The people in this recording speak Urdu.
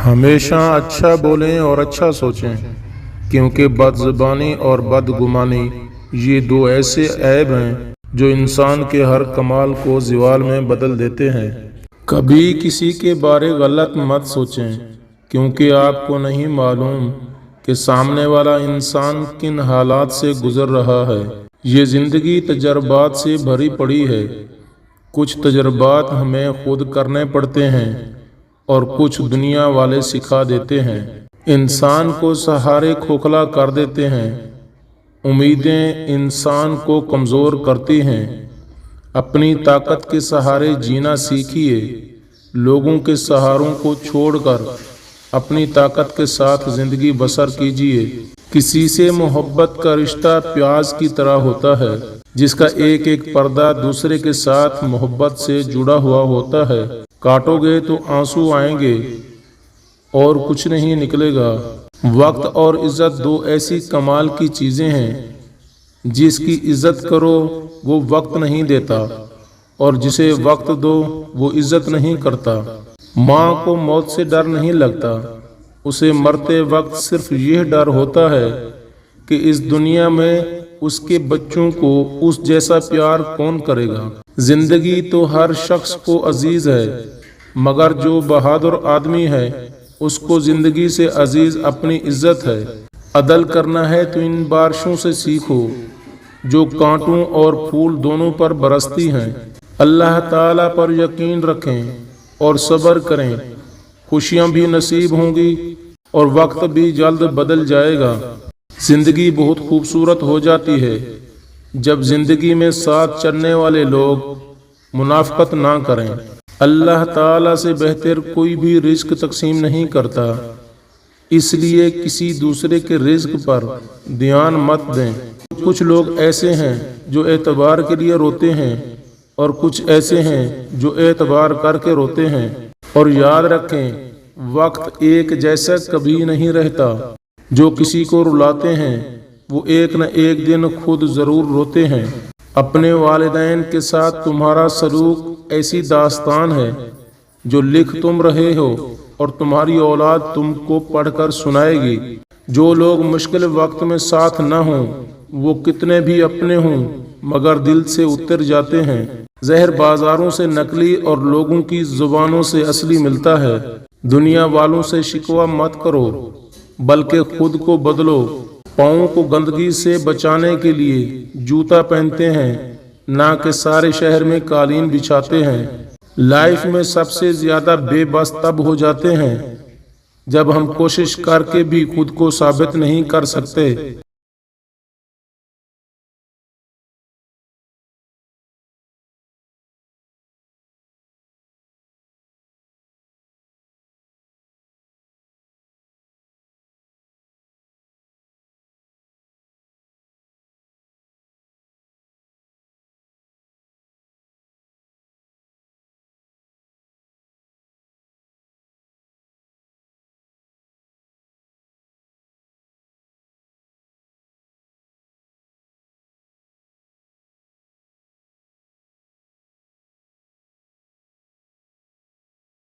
ہمیشہ اچھا بولیں اور اچھا سوچیں، کیونکہ بد زبانی اور بدگمانی یہ دو ایسے عیب ہیں جو انسان کے ہر کمال کو زوال میں بدل دیتے ہیں۔ کبھی کسی کے بارے غلط مت سوچیں، کیونکہ آپ کو نہیں معلوم کہ سامنے والا انسان کن حالات سے گزر رہا ہے۔ یہ زندگی تجربات سے بھری پڑی ہے۔ کچھ تجربات ہمیں خود کرنے پڑتے ہیں اور کچھ دنیا والے سکھا دیتے ہیں۔ انسان کو سہارے کھوکھلا کر دیتے ہیں۔ امیدیں انسان کو کمزور کرتی ہیں۔ اپنی طاقت کے سہارے جینا سیکھیے۔ لوگوں کے سہاروں کو چھوڑ کر اپنی طاقت کے ساتھ زندگی بسر کیجیے۔ کسی سے محبت کا رشتہ پیاز کی طرح ہوتا ہے، جس کا ایک ایک پردہ دوسرے کے ساتھ محبت سے جڑا ہوا ہوتا ہے۔ کاٹو گے تو آنسو آئیں گے اور کچھ نہیں نکلے گا۔ وقت اور عزت دو ایسی کمال کی چیزیں ہیں، جس کی عزت کرو وہ وقت نہیں دیتا، اور جسے وقت دو وہ عزت نہیں کرتا۔ ماں کو موت سے ڈر نہیں لگتا، اسے مرتے وقت صرف یہ ڈر ہوتا ہے کہ اس دنیا میں اس کے بچوں کو اس جیسا پیار کون کرے گا۔ زندگی تو ہر شخص کو عزیز ہے، مگر جو بہادر آدمی ہے اس کو زندگی سے عزیز اپنی عزت ہے۔ عدل کرنا ہے تو ان بارشوں سے سیکھو جو کانٹوں اور پھول دونوں پر برستی ہیں۔ اللہ تعالیٰ پر یقین رکھیں اور صبر کریں، خوشیاں بھی نصیب ہوں گی اور وقت بھی جلد بدل جائے گا۔ زندگی بہت خوبصورت ہو جاتی ہے جب زندگی میں ساتھ چلنے والے لوگ منافقت نہ کریں۔ اللہ تعالیٰ سے بہتر کوئی بھی رزق تقسیم نہیں کرتا، اس لیے کسی دوسرے کے رزق پر دھیان مت دیں۔ کچھ لوگ ایسے ہیں جو اعتبار کے لیے روتے ہیں اور کچھ ایسے ہیں جو اعتبار کر کے روتے ہیں۔ اور یاد رکھیں، وقت ایک جیسا کبھی نہیں رہتا۔ جو کسی کو رلاتے ہیں وہ ایک نہ ایک دن خود ضرور روتے ہیں۔ اپنے والدین کے ساتھ تمہارا سلوک ایسی داستان ہے جو لکھ تم رہے ہو اور تمہاری اولاد تم کو پڑھ کر سنائے گی۔ جو لوگ مشکل وقت میں ساتھ نہ ہوں وہ کتنے بھی اپنے ہوں مگر دل سے اتر جاتے ہیں۔ زہر بازاروں سے نقلی اور لوگوں کی زبانوں سے اصلی ملتا ہے۔ دنیا والوں سے شکوہ مت کرو بلکہ خود کو بدلو۔ پاؤں کو گندگی سے بچانے کے لیے جوتا پہنتے ہیں، نہ کہ سارے شہر میں قالین بچھاتے ہیں۔ لائف میں سب سے زیادہ بے بس تب ہو جاتے ہیں جب ہم کوشش کر کے بھی خود کو ثابت نہیں کر سکتے۔